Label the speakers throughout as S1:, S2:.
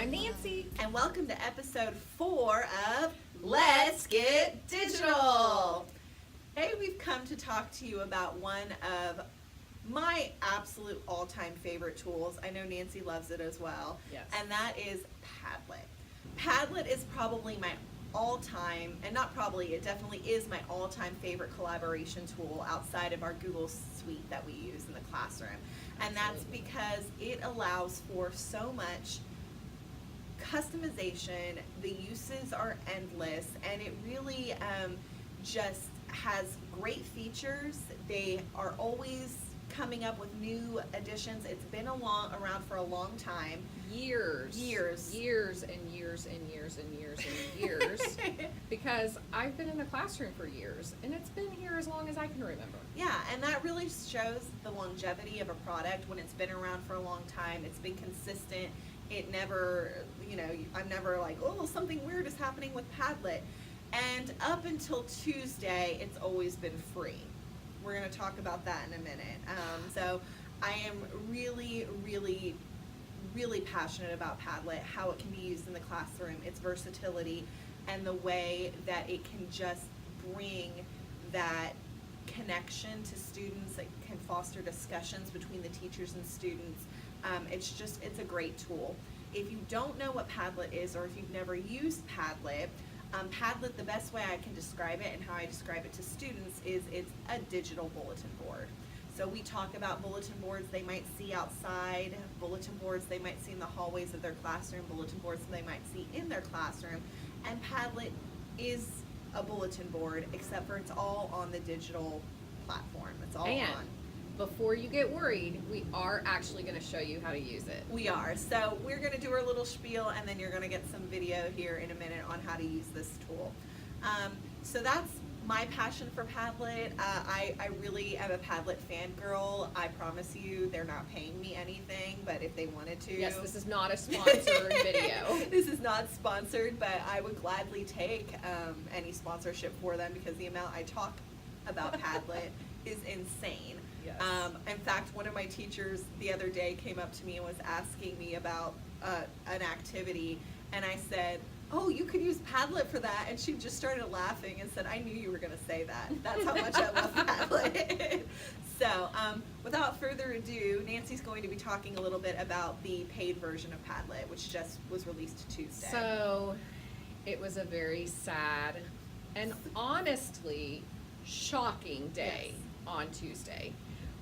S1: I'm Nancy.
S2: And welcome to episode 4 of Let's Get Digital. Today we've come to talk to you about one of my absolute all-time favorite tools. I know Nancy loves it as well.
S1: Yes.
S2: And that is Padlet. Padlet is probably my all-time, and not probably, it definitely is my all-time favorite collaboration tool outside of our Google Suite that we use in the classroom. And that's because it allows for so much customization. The uses are endless, and it really just has great features. They are always coming up with new additions. It's been around for a long time.
S1: Years and years and years and years. Because I've been in the classroom for years, and it's been here as long as I can remember.
S2: Yeah, and that really shows the longevity of a product when it's been around for a long time. It's been consistent. It never, I'm never like, oh, something weird is happening with Padlet. And up until Tuesday, it's always been free. We're going to talk about that in a minute. So I am really, really, really passionate about Padlet, how it can be used in the classroom, its versatility, and the way that it can just bring that connection to students, that can foster discussions between the teachers and students. It's a great tool. If you don't know what Padlet is, or if you've never used Padlet, Padlet, the best way I can describe it and how I describe it to students is it's a digital bulletin board. So we talk about bulletin boards they might see outside, bulletin boards they might see in the hallways of their classroom, bulletin boards they might see in their classroom, and Padlet is a bulletin board, except for it's all on the digital platform. It's all on.
S1: Before you get worried, we are actually going to show you how to use it.
S2: We are. So we're going to do our little spiel, and then you're going to get some video here in a minute on how to use this tool. So that's my passion for Padlet. I really am a Padlet fangirl. I promise you they're not paying me anything, but if they wanted to.
S1: Yes, this is not a sponsored video.
S2: This is not sponsored, but I would gladly take any sponsorship for them because the amount I talk about Padlet is insane.
S1: Yes.
S2: In fact, one of my teachers the other day came up to me and was asking me about an activity, and I said, oh, you could use Padlet for that, and she just started laughing and said, I knew you were going to say that. That's how much I love Padlet. So without further ado, Nancy's going to be talking a little bit about the paid version of Padlet, which just was released Tuesday.
S1: So it was a very sad and honestly shocking day on Tuesday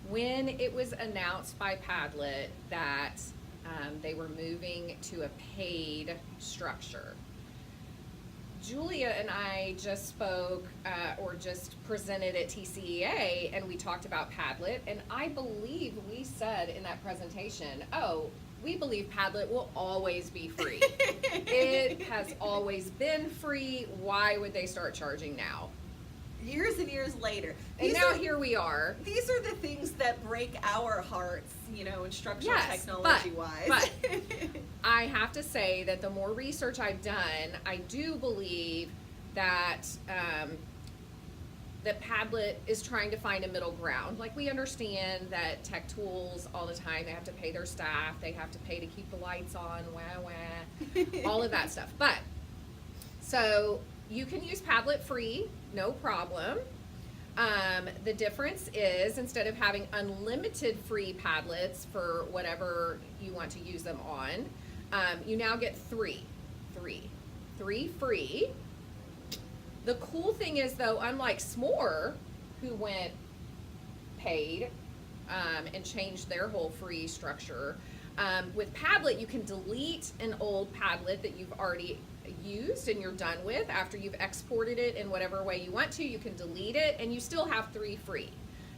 S1: when it was announced by Padlet that they were moving to a paid structure. Julia and I just spoke or just presented at TCEA, and we talked about Padlet, and I believe we said in that presentation, we believe Padlet will always be free. It has always been free. Why would they start charging now?
S2: Years and years later.
S1: And now here we are.
S2: These are the things that break our hearts, instructional technology-wise.
S1: But I have to say that the more research I've done, I do believe that that Padlet is trying to find a middle ground. Like, we understand that tech tools all the time, they have to pay their staff, they have to pay to keep the lights on, all of that stuff. But, so you can use Padlet free, no problem. The difference is, instead of having unlimited free Padlets for whatever you want to use them on, you now get three free. The cool thing is, though, unlike S'more, who went paid and changed their whole free structure, with Padlet you can delete an old Padlet that you've already used and you're done with. After you've exported it in whatever way you want to, you can delete it, and you still have 3 free.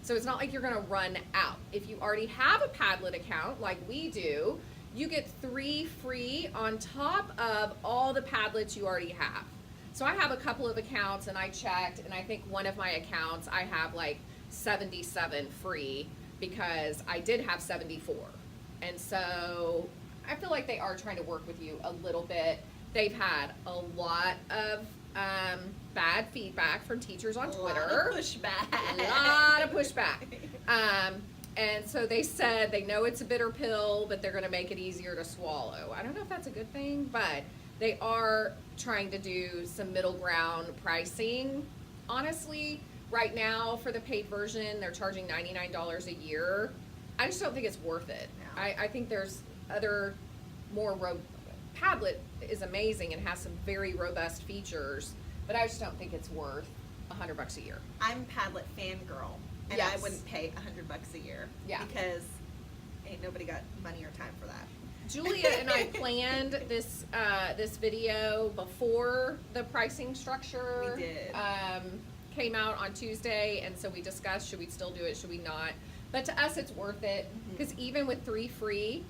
S1: So it's not like you're going to run out. If you already have a Padlet account like we do, you get 3 free on top of all the Padlets you already have. So I have a couple of accounts, and I checked, and I think one of my accounts I have like 77 free because I did have 74. And so I feel like they are trying to work with you a little bit. They've had a lot of bad feedback from teachers on Twitter.
S2: A lot of pushback.
S1: And so they said they know it's a bitter pill, but they're going to make it easier to swallow. I don't know if that's a good thing, but they are trying to do some middle ground pricing. Honestly, right now for the paid version, they're charging $99 a year. I just don't think it's worth it.
S2: No.
S1: I think there's other more Padlet is amazing and has some very robust features, but I just don't think it's worth $100 a year.
S2: I'm Padlet fangirl, and I
S1: Yes.
S2: wouldn't pay $100 a year.
S1: Yeah.
S2: Because ain't nobody got money or time for that.
S1: Julia and I planned this this video before the pricing structure
S2: We did.
S1: Came out on Tuesday, and so we discussed, should we still do it, should we not? But to us, it's worth it, because even with 3 free,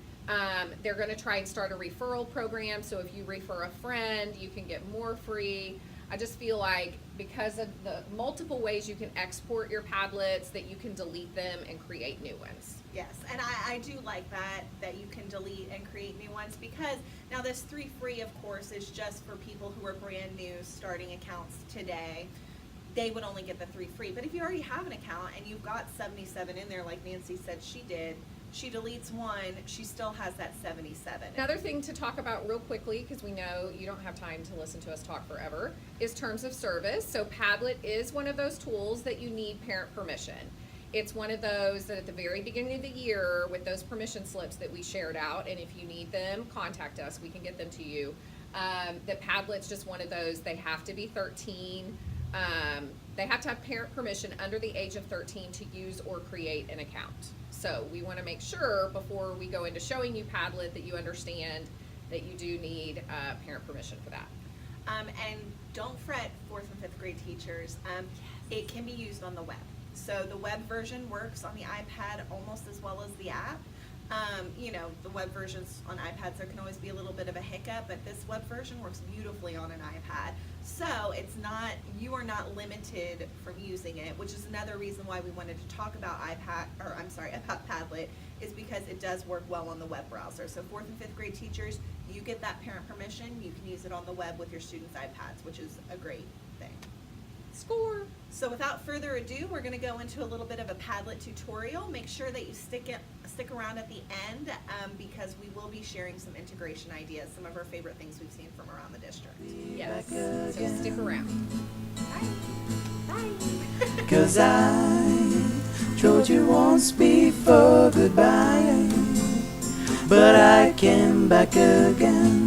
S1: they're going to try and start a referral program. So if you refer a friend, you can get more free. I just feel like because of the multiple ways you can export your Padlets, that you can delete them and create new ones.
S2: Yes, and I do like that you can delete and create new ones, because now this 3 free, of course, is just for people who are brand new starting accounts today. They would only get the 3 free. But if you already have an account and you've got 77 in there, like Nancy said she did, she deletes one, she still has that 77.
S1: Another thing to talk about real quickly, because we know you don't have time to listen to us talk forever, is terms of service. So Padlet is one of those tools that you need parent permission. It's one of those that at the very beginning of the year, with those permission slips that we shared out, and if you need them, contact us, we can get them to you. The Padlet's just one of those, they have to be 13. They have to have parent permission under the age of 13 to use or create an account. So we want to make sure before we go into showing you Padlet that you understand that you do need parent permission for that.
S2: And don't fret, 4th and 5th grade teachers. It can be used on the web. So the web version works on the iPad almost as well as the app. The web versions on iPads, there can always be a little bit of a hiccup, but this web version works beautifully on an iPad. So you are not limited from using it, which is another reason why we wanted to talk about about Padlet, is because it does work well on the web browser. So 4th and 5th grade teachers, you get that parent permission, you can use it on the web with your students' iPads, which is a great thing.
S1: Score!
S2: So without further ado, we're going to go into a little bit of a Padlet tutorial. Make sure that you stick around at the end, because we will be sharing some integration ideas, some of our favorite things we've seen from around the district.
S1: Yes, so stick around.
S2: Bye. Bye.
S3: 'Cause I told you once before goodbye, but I came back again.